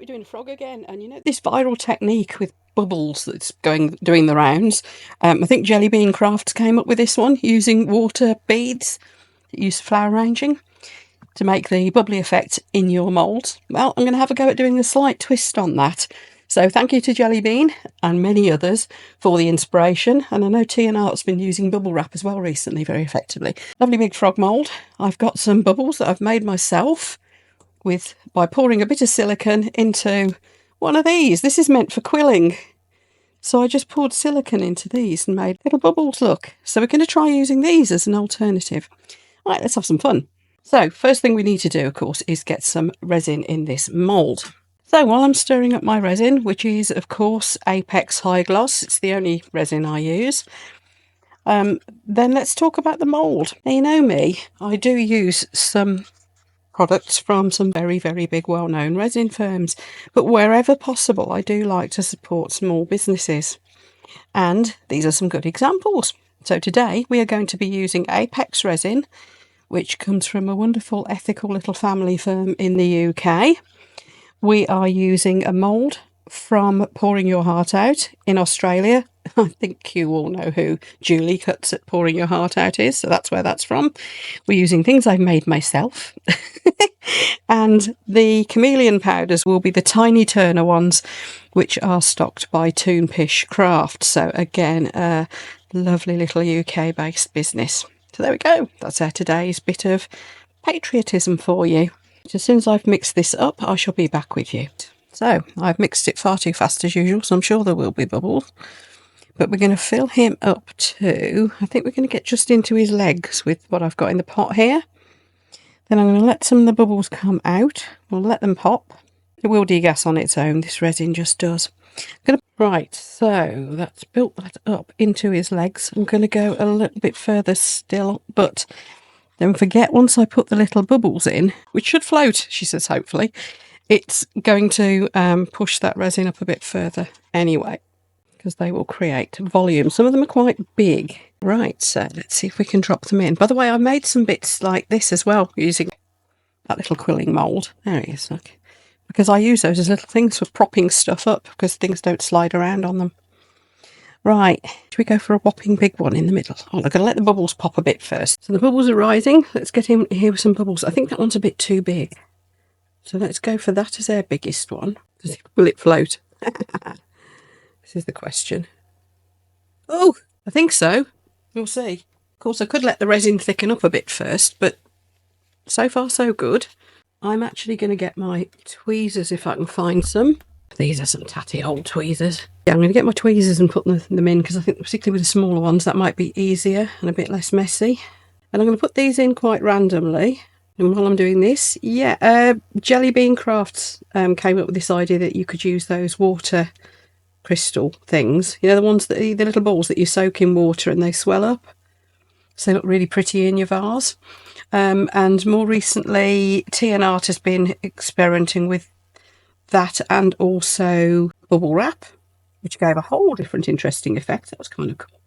doing a frog again, and you know this viral technique with bubbles that's doing the rounds. I think Jelly Bean Crafts came up with this one using water beads that use flower arranging to make the bubbly effect in your mould. Well, I'm going to have a go at doing a slight twist on that. So thank you to Jelly Bean and many others for the inspiration. And I know T&Art's been using bubble wrap as well recently very effectively. Lovely big frog mould. I've got some bubbles that I've made myself by pouring a bit of silicone into one of these. This is meant for quilling. So I just poured silicone into these and made little bubbles, look. So we're going to try using these as an alternative. All right, let's have some fun. So first thing we need to do, of course, is get some resin in this mould. So while I'm stirring up my resin, which is, of course, Apex High Gloss, it's the only resin I use, then let's talk about the mould. Now, you know me, I do use some products from some very, very big, well-known resin firms, but wherever possible, I do like to support small businesses. And these are some good examples. So today we are going to be using Apex resin, which comes from a wonderful, ethical little family firm in the UK. We are using a mould from Pouring Your Heart Out in Australia. I think you all know who Julie Cuts at Pouring Your Heart Out is, so that's where that's from. We're using things I've made myself. And the chameleon powders will be the tiny Turner ones, which are stocked by Toonpish Craft. So again, a lovely little UK-based business. So there we go. That's our today's bit of patriotism for you. As soon as I've mixed this up, I shall be back with you. So I've mixed it far too fast as usual, so I'm sure there will be bubbles. But we're going to fill him up to, I think we're going to get just into his legs with what I've got in the pot here. Then I'm going to let some of the bubbles come out. We'll let them pop. It will degas on its own, this resin just does. Right, so that's built that up into his legs. I'm going to go a little bit further still, but don't forget, once I put the little bubbles in, which should float, she says, hopefully, it's going to push that resin up a bit further anyway, because they will create volume. Some of them are quite big. Right, so let's see if we can drop them in. By the way, I made some bits like this as well, using that little quilling mould. There he is, look. Because I use those as little things for propping stuff up, because things don't slide around on them. Right, should we go for a whopping big one in the middle? Oh, I'm going to let the bubbles pop a bit first. So the bubbles are rising. Let's get in here with some bubbles. I think that one's a bit too big. So let's go for that as our biggest one. Will it float? This is the question. Oh, I think so. We'll see. Of course, I could let the resin thicken up a bit first, but so far so good. I'm actually going to get my tweezers if I can find some. These are some tatty old tweezers. Yeah, I'm going to get my tweezers and put them in, because I think particularly with the smaller ones that might be easier and a bit less messy. And I'm going to put these in quite randomly. And while I'm doing this, Jelly Bean Crafts came up with this idea that you could use those water crystal things. You know, the ones that the little balls that you soak in water and they swell up. So they look really pretty in your vase. And more recently, T&Art has been experimenting with that and also bubble wrap, which gave a whole different interesting effect. That was kind of cool.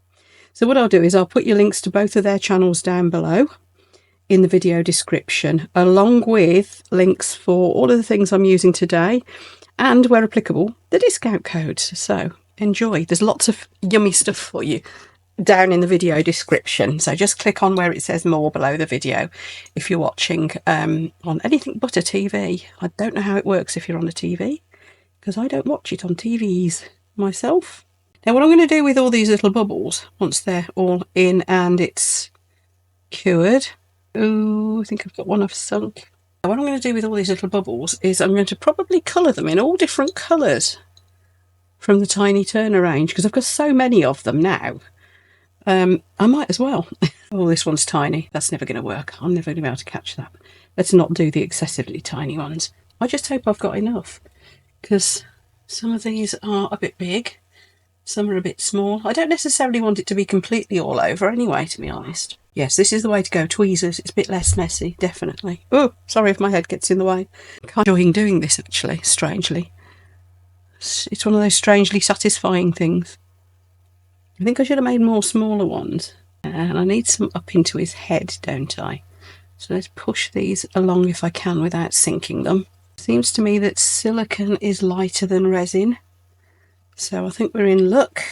So what I'll do is I'll put your links to both of their channels down below in the video description, along with links for all of the things I'm using today and, where applicable, the discount codes. So enjoy. There's lots of yummy stuff for you down in the video description, so just click on where it says more below the video if you're watching on anything but a TV. I don't know how it works if you're on a TV, because I don't watch it on TVs myself. Now what I'm going to do with all these little bubbles, once they're all in and it's cured, I think I've got one I've sunk. What I'm going to do with all these little bubbles is I'm going to probably colour them in all different colours from the Tiny Turner range, because I've got so many of them now. I might as well. Oh, this one's tiny. That's never going to work. I'm never going to be able to catch that. Let's not do the excessively tiny ones. I just hope I've got enough, because some of these are a bit big, some are a bit small. I don't necessarily want it to be completely all over anyway, to be honest. Yes, this is the way to go. Tweezers. It's a bit less messy, definitely. Oh, sorry if my head gets in the way. I'm enjoying doing this, actually, strangely. It's one of those strangely satisfying things. I think I should have made more smaller ones. And I need some up into his head, don't I? So let's push these along if I can without sinking them. Seems to me that silicone is lighter than resin, so I think we're in luck.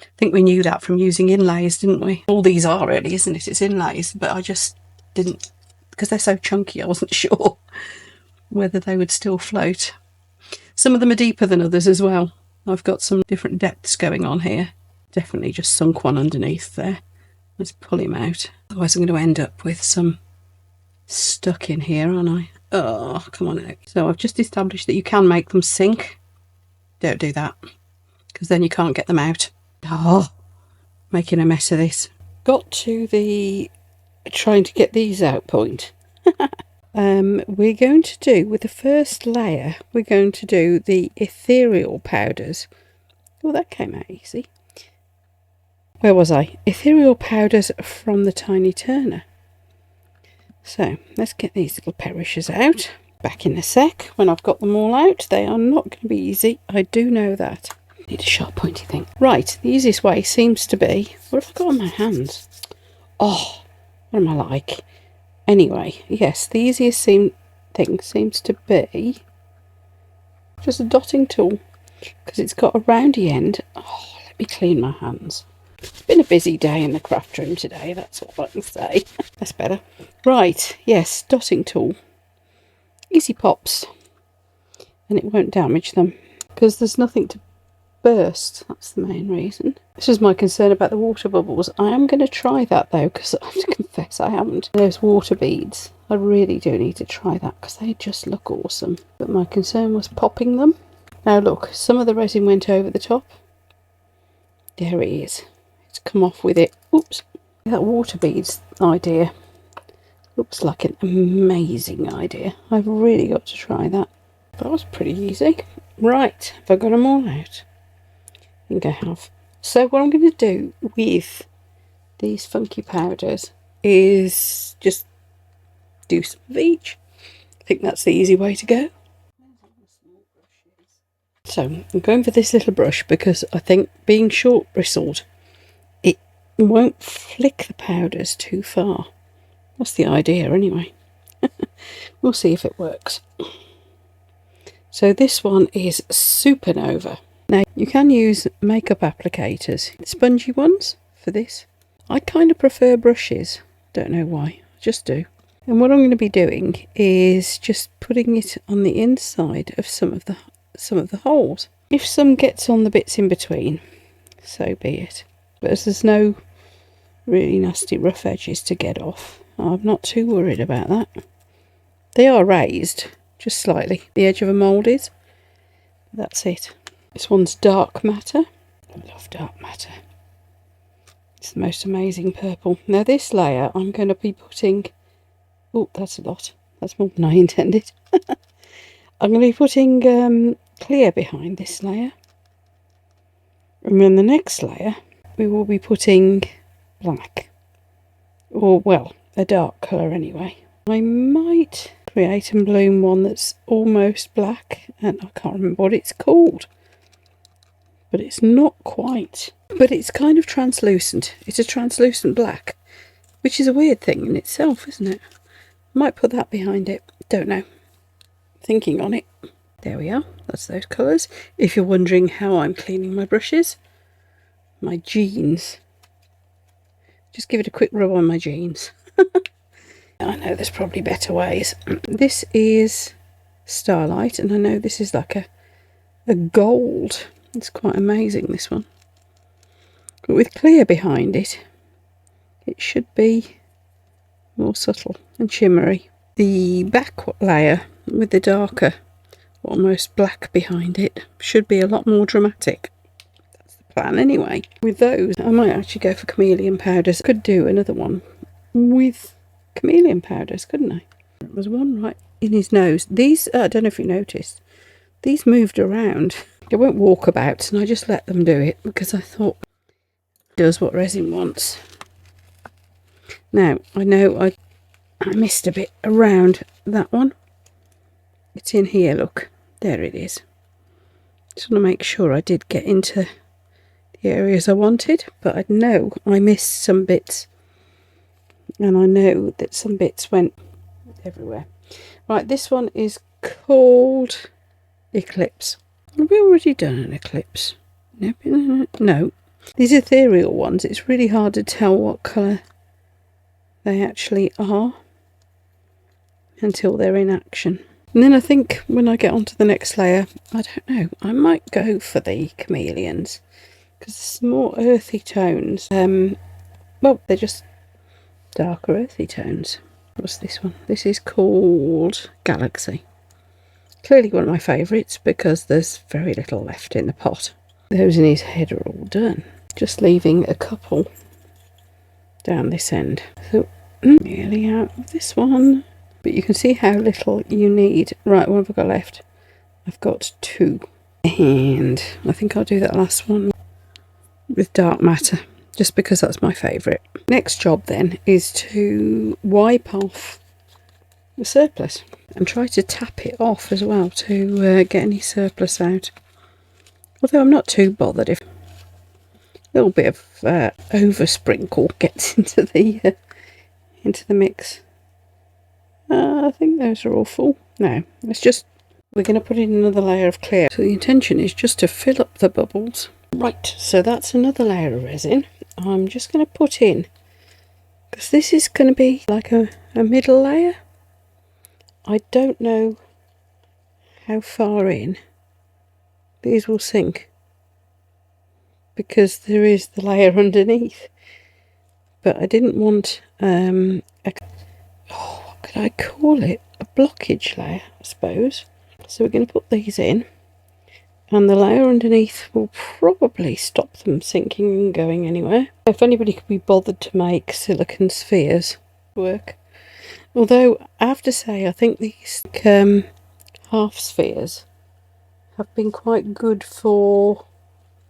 I think we knew that from using inlays, didn't we? All these are really, isn't it? It's inlays, but I just didn't, because they're so chunky, I wasn't sure whether they would still float. Some of them are deeper than others as well. I've got some different depths going on here. Definitely just sunk one underneath there. Let's pull him out. Otherwise I'm going to end up with some stuck in here, aren't I? Oh, come on out. So I've just established that you can make them sink. Don't do that, because then you can't get them out. Oh, making a mess of this. Got to the trying to get these out point. We're going to do, with the first layer, we're going to do the ethereal powders. Oh, that came out easy. Where was I? Ethereal powders from the Tiny Turner. So let's get these little perishes out. Back in a sec when I've got them all out. They are not going to be easy, I do know that. Need a sharp pointy thing. Right, the easiest way seems to be, what have I got on my hands? Oh, what am I like? Anyway, yes, the easiest thing seems to be just a dotting tool, because it's got a roundy end. Oh, let me clean my hands. It's been a busy day in the craft room today, that's all I can say. That's better. Right, yes, dotting tool. Easy pops. And it won't damage them, because there's nothing to burst. That's the main reason. This is my concern about the water bubbles. I am going to try that though, because I have to confess I haven't. Those water beads, I really do need to try that, because they just look awesome. But my concern was popping them. Now look, some of the resin went over the top. There it is. It's come off with it. Oops. That water beads idea looks like an amazing idea. I've really got to try that. That was pretty easy. Right, have I got them all out? I think I have. So what I'm going to do with these funky powders is just do some of each. I think that's the easy way to go. So I'm going for this little brush because I think, being short bristled, it won't flick the powders too far. That's the idea anyway. We'll see if it works. So this one is Supernova. Now you can use makeup applicators, spongy ones for this. I kind of prefer brushes, don't know why, I just do. And what I'm going to be doing is just putting it on the inside of some of the holes. If some gets on the bits in between, so be it. But as there's no really nasty rough edges to get off, I'm not too worried about that. They are raised just slightly, the edge of a mould is. That's it. This one's dark matter. I love dark matter. It's the most amazing purple. Now this layer I'm going to be putting, oh, that's a lot, that's more than I intended. I'm going to be putting clear behind this layer, and then the next layer we will be putting black, or well, a dark colour anyway. I might create and bloom one that's almost black, and I can't remember what it's called, but it's not quite, but it's kind of translucent. It's a translucent black, which is a weird thing in itself, isn't it? Might put that behind it, don't know, thinking on it. There we are, that's those colours. If you're wondering how I'm cleaning my brushes, my jeans, just give it a quick rub on my jeans. I know there's probably better ways. This is Starlight, and I know this is like a gold. It's quite amazing, this one. But with clear behind it, it should be more subtle and shimmery. The back layer with the darker, almost black behind it, should be a lot more dramatic. That's the plan anyway. With those, I might actually go for chameleon powders. Could do another one with chameleon powders, couldn't I? There was one right in his nose. These, I don't know if you noticed, these moved around. They won't walk about, and I just let them do it because I thought it does what resin wants. Now, I know I missed a bit around that one. It's in here, look. There it is. Just want to make sure I did get into the areas I wanted, but I know I missed some bits. And I know that some bits went everywhere. Right, this one is called Eclipse. Have we already done an eclipse? No. These ethereal ones, it's really hard to tell what colour they actually are until they're in action. And then I think when I get onto the next layer, I don't know, I might go for the chameleons because there's some more earthy tones. Well, they're just darker earthy tones. What's this one? This is called Galaxy. Clearly one of my favourites because there's very little left in the pot. Those in his head are all done. Just leaving a couple down this end. So nearly out of this one. But you can see how little you need. Right, what have I got left? I've got 2. And I think I'll do that last one with dark matter, just because that's my favourite. Next job then is to wipe off the surplus and try to tap it off as well to get any surplus out. Although I'm not too bothered if a little bit of oversprinkle gets into the mix. I think those are all full. No, we're going to put in another layer of clear. So the intention is just to fill up the bubbles. Right, so that's another layer of resin. I'm just going to put in, because this is going to be like a middle layer. I don't know how far in these will sink, because there is the layer underneath. But I didn't want what could I call it? A blockage layer, I suppose. So we're going to put these in, and the layer underneath will probably stop them sinking and going anywhere. If anybody could be bothered to make silicone spheres work. Although I have to say, I think these half spheres have been quite good for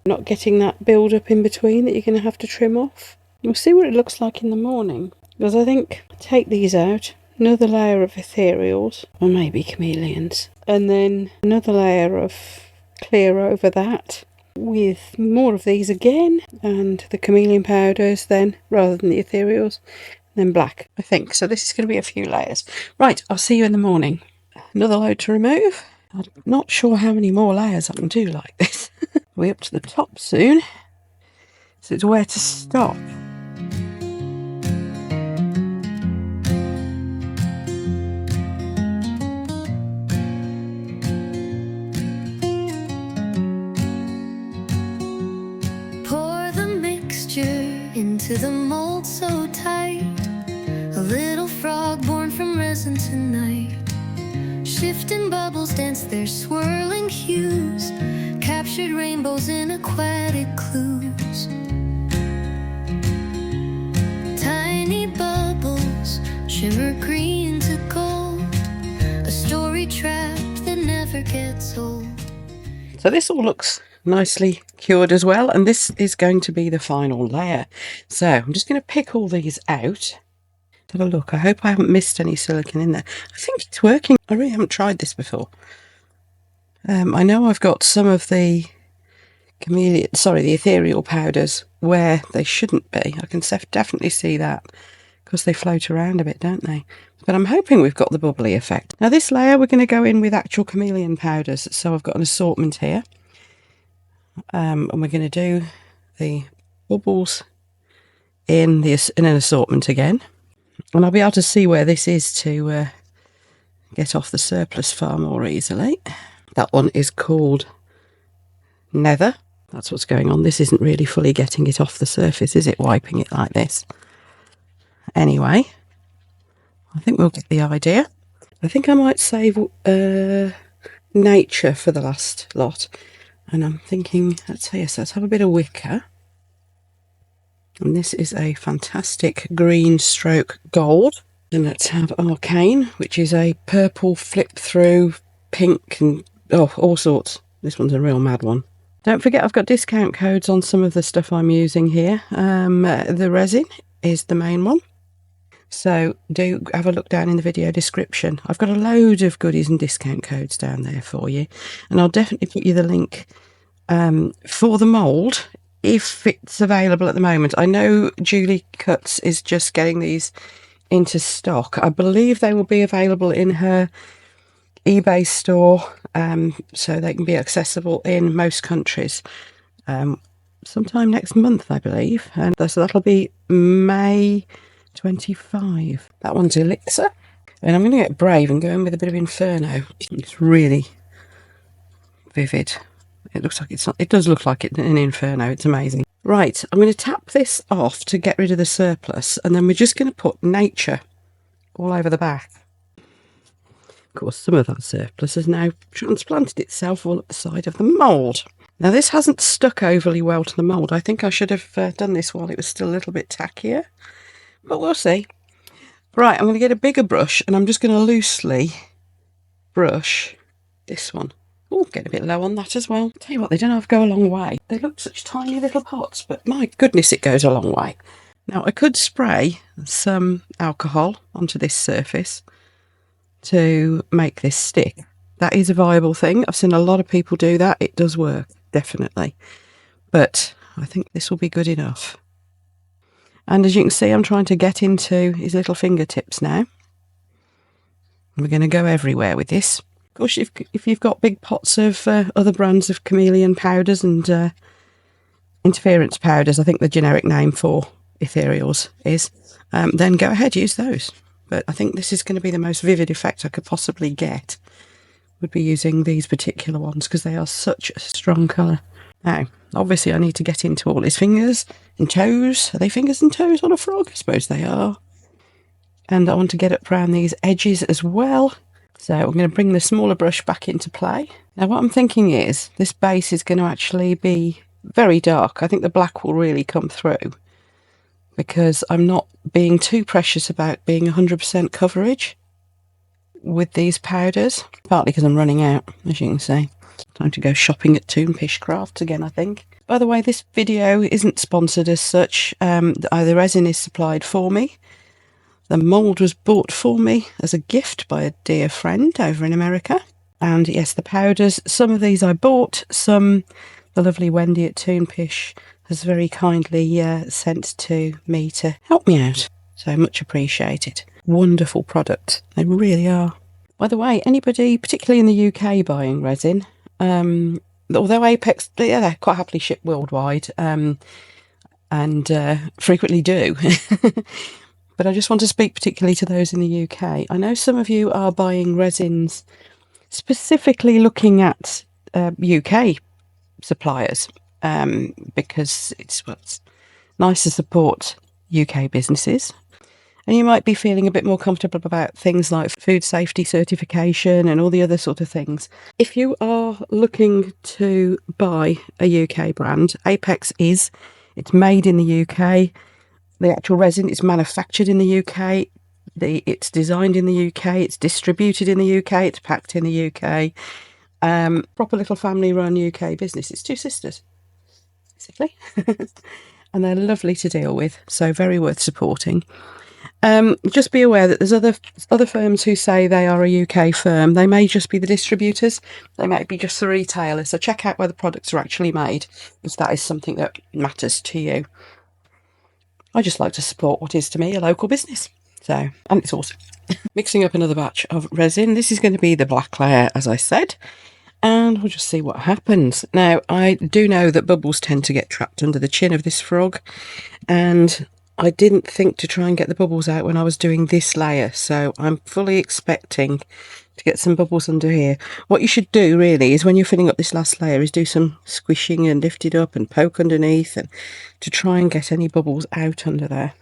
not getting that build up in between that you're going to have to trim off. We'll see what it looks like in the morning, because I think take these out, another layer of ethereals, or maybe chameleons, and then another layer of clear over that with more of these again, and the chameleon powders then rather than the ethereals, and then black, I think. So this is going to be a few layers. Right, I'll see you in the morning. Another load to remove. I'm not sure how many more layers I can do like this. We're up to the top soon, so it's where to stop. Into the mold so tight, a little frog born from resin tonight. Shifting bubbles dance their swirling hues, captured rainbows in aquatic clues. Tiny bubbles shimmer green to gold, a story trapped that never gets old. So this all looks nicely cured as well, and this is going to be the final layer. So I'm just going to pick all these out. Have a look. I hope I haven't missed any silicone in there. I think it's working. I really haven't tried this before. I know I've got some of the the ethereal powders where they shouldn't be. I can definitely see that because they float around a bit, don't they? But I'm hoping we've got the bubbly effect. Now this layer we're going to go in with actual chameleon powders. So I've got an assortment here. And we're going to do the bubbles in an assortment again, and I'll be able to see where this is to get off the surplus far more easily. That one is called Nether. That's what's going on. This isn't really fully getting it off the surface, is it, wiping it like this? Anyway, I think we'll get the idea. I think I might save nature for the last lot. And I'm thinking, let's have a bit of wicker. And this is a fantastic green stroke gold. And let's have arcane, which is a purple flip through, pink, and all sorts. This one's a real mad one. Don't forget, I've got discount codes on some of the stuff I'm using here. The resin is the main one. So do have a look down in the video description. I've got a load of goodies and discount codes down there for you. And I'll definitely put you the link for the mould if it's available at the moment. I know Julie Cuts is just getting these into stock. I believe they will be available in her eBay store, so they can be accessible in most countries sometime next month, I believe. And so that'll be May 25. That one's Elixir. And I'm going to get brave and go in with a bit of Inferno. It's really vivid. It looks like it's not, it does look like it's an Inferno. It's amazing. Right, I'm going to tap this off to get rid of the surplus, and then we're just going to put nature all over the back. Of course, some of that surplus has now transplanted itself all up the side of the mould. Now, this hasn't stuck overly well to the mould. I think I should have done this while it was still a little bit tackier, but we'll see. Right, I'm going to get a bigger brush, and I'm just going to loosely brush this one. Oh, get a bit low on that as well. Tell you what, they don't have to go a long way. They look such tiny little pots, but my goodness, it goes a long way. Now, I could spray some alcohol onto this surface to make this stick. That is a viable thing. I've seen a lot of people do that. It does work, definitely. But I think this will be good enough. And as you can see, I'm trying to get into his little fingertips now. We're going to go everywhere with this. Of course, if you've got big pots of other brands of chameleon powders and interference powders, I think the generic name for ethereals is, then go ahead, use those. But I think this is going to be the most vivid effect I could possibly get, would be using these particular ones, because they are such a strong colour. Now, obviously I need to get into all his fingers and toes. Are they fingers and toes on a frog? I suppose they are. And I want to get up around these edges as well. So I'm going to bring the smaller brush back into play. Now what I'm thinking is, this base is going to actually be very dark. I think the black will really come through, because I'm not being too precious about being 100% coverage with these powders, partly because I'm running out, as you can see. Time to go shopping at Toonpish Crafts again, I think. By the way, this video isn't sponsored as such. The resin is supplied for me. The mould was bought for me as a gift by a dear friend over in America. And yes, the powders, some of these I bought, some the lovely Wendy at Toonpish has very kindly sent to me to help me out. So much appreciated. Wonderful product. They really are. By the way, anybody, particularly in the UK, buying resin, although Apex, yeah, they're quite happily shipped worldwide, and frequently do. But I just want to speak particularly to those in the UK. I know some of you are buying resins specifically looking at UK suppliers, because it's nice to support UK businesses. And you might be feeling a bit more comfortable about things like food safety certification and all the other sort of things. If you are looking to buy a UK brand, Apex is. It's made in the UK. The actual resin is manufactured in the UK. It's designed in the UK. It's distributed in the UK. It's packed in the UK. Proper little family-run UK business. It's two sisters, basically. And they're lovely to deal with, so very worth supporting. Just be aware that there's other firms who say they are a UK firm. They may just be the distributors. They might be just the retailers. So check out where the products are actually made, if that is something that matters to you. I just like to support what is to me a local business. So, and it's awesome. Mixing up another batch of resin. This is going to be the black layer, as I said. And we'll just see what happens. Now, I do know that bubbles tend to get trapped under the chin of this frog. And I didn't think to try and get the bubbles out when I was doing this layer. So I'm fully expecting to get some bubbles under here. What you should do really is when you're filling up this last layer is do some squishing and lift it up and poke underneath and to try and get any bubbles out under there.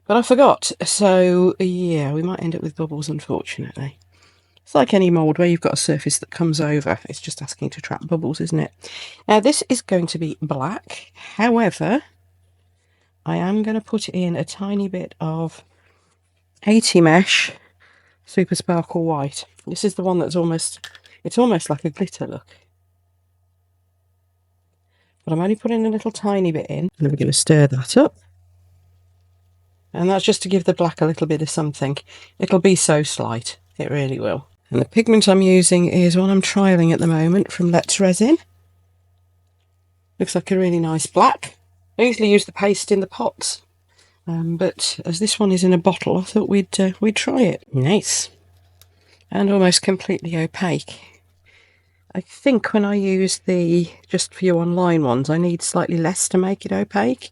But I forgot. So yeah, we might end up with bubbles, unfortunately. It's like any mould where you've got a surface that comes over. It's just asking to trap bubbles, isn't it? Now this is going to be black. However, I am going to put in a tiny bit of 80 mesh Super Sparkle White. This is the one that's it's almost like a glitter look. But I'm only putting a little tiny bit in. And we're going to stir that up. And that's just to give the black a little bit of something. It'll be so slight. It really will. And the pigment I'm using is one I'm trialling at the moment from Let's Resin. Looks like a really nice black. I usually use the paste in the pots, but as this one is in a bottle, I thought we'd try it. Nice. and almost completely opaque. I think when I use the just for you online ones, I need slightly less to make it opaque,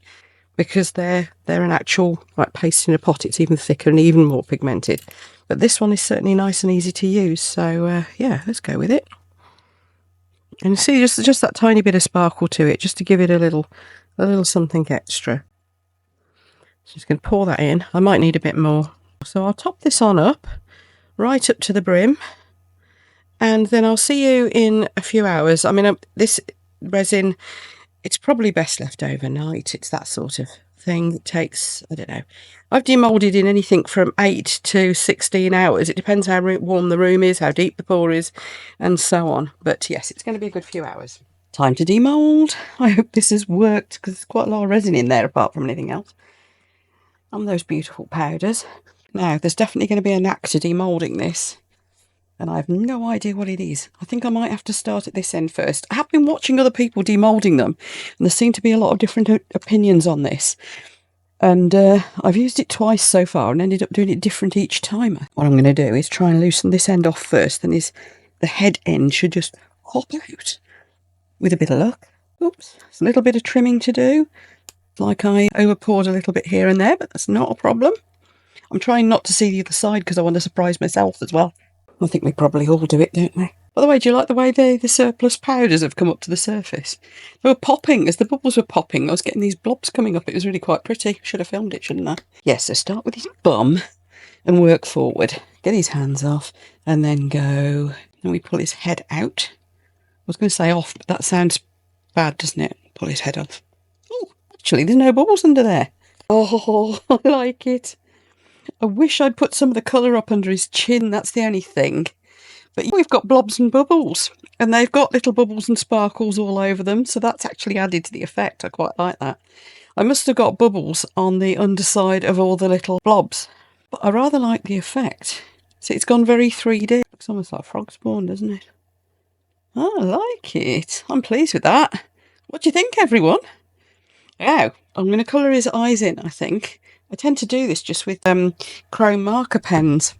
because they're an actual, like, paste in a pot. It's even thicker and even more pigmented. But this one is certainly nice and easy to use. So yeah, let's go with it. And see, just that tiny bit of sparkle to it, just to give it a little something extra. Just going to pour that in. I might need a bit more. So I'll top this on up, right up to the brim. And then I'll see you in a few hours. I mean, this resin, it's probably best left overnight. It's that sort of thing. It takes, I don't know. I've demolded in anything from 8 to 16 hours. It depends how warm the room is, how deep the pour is, and so on. But yes, it's going to be a good few hours. Time to demold. I hope this has worked, because there's quite a lot of resin in there apart from anything else. And those beautiful powders. Now, there's definitely going to be a knack to demolding this, and I have no idea what it is. I think I might have to start at this end first. I have been watching other people demolding them, and there seem to be a lot of different opinions on this. And I've used it twice so far and ended up doing it different each time. What I'm going to do is try and loosen this end off first, and the head end should just hop out with a bit of luck. Oops, there's a little bit of trimming to do. Like I over poured a little bit here and there, but that's not a problem. I'm trying not to see the other side because I want to surprise myself as well. I think we probably all do it, don't we? By the way, do you like the way the surplus powders have come up to the surface? They were popping. As the bubbles were popping, I was getting these blobs coming up. It was really quite pretty. Should have filmed it, shouldn't I? Yes, so start with his bum and work forward. Get his hands off and then go. And we pull his head out. I was going to say off, but that sounds bad, doesn't it? Pull his head off. Oh, actually, there's no bubbles under there. Oh, I like it. I wish I'd put some of the colour up under his chin. That's the only thing. But we've got blobs and bubbles, and they've got little bubbles and sparkles all over them, so that's actually added to the effect. I quite like that. I must have got bubbles on the underside of all the little blobs, but I rather like the effect. See, it's gone very 3D. Looks almost like frog spawn, doesn't it? I like it. I'm pleased with that. What do you think, everyone? Now, I'm going to colour his eyes in, I think. I tend to do this just with chrome marker pens.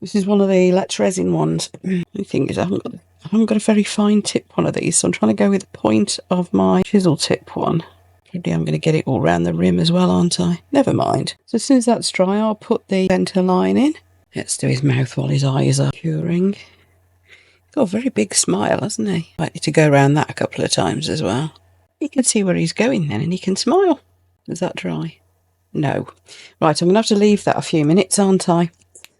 This is one of the Let's Resin ones. The thing is, I haven't got a very fine tip one of these, so I'm trying to go with the point of my chisel tip one. Maybe I'm going to get it all round the rim as well, aren't I? Never mind. So as soon as that's dry, I'll put the centre line in. Let's do his mouth while his eyes are curing. He's got a very big smile, hasn't he? Might need to go around that a couple of times as well. You can see where he's going then, and he can smile. Is that dry? No. Right, I'm going to have to leave that a few minutes, aren't I?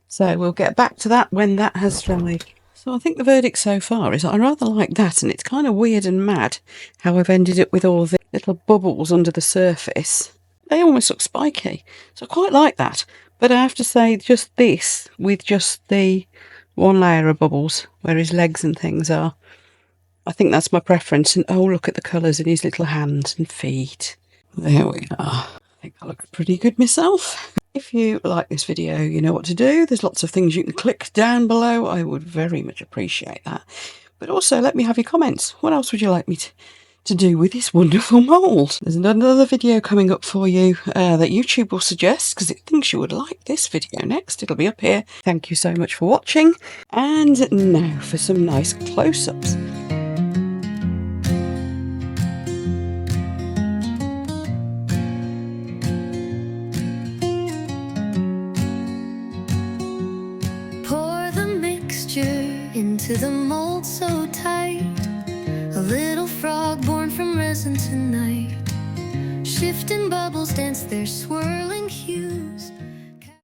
So we'll get back to that when that has dried. So I think the verdict so far is that I rather like that, and it's kind of weird and mad how I've ended up with all the little bubbles under the surface. They almost look spiky. So I quite like that. But I have to say, just this, with just the one layer of bubbles, where his legs and things are, I think that's my preference. And oh, look at the colours in his little hands and feet. There we are. I think that looks pretty good myself. If you like this video, you know what to do. There's lots of things you can click down below. I would very much appreciate that. But also, let me have your comments. What else would you like me to do with this wonderful mould? There's another video coming up for you that YouTube will suggest, because it thinks you would like this video next. It'll be up here. Thank you so much for watching. And now for some nice close-ups. Into the mold so tight, a little frog born from resin tonight. Shifting bubbles dance their swirl.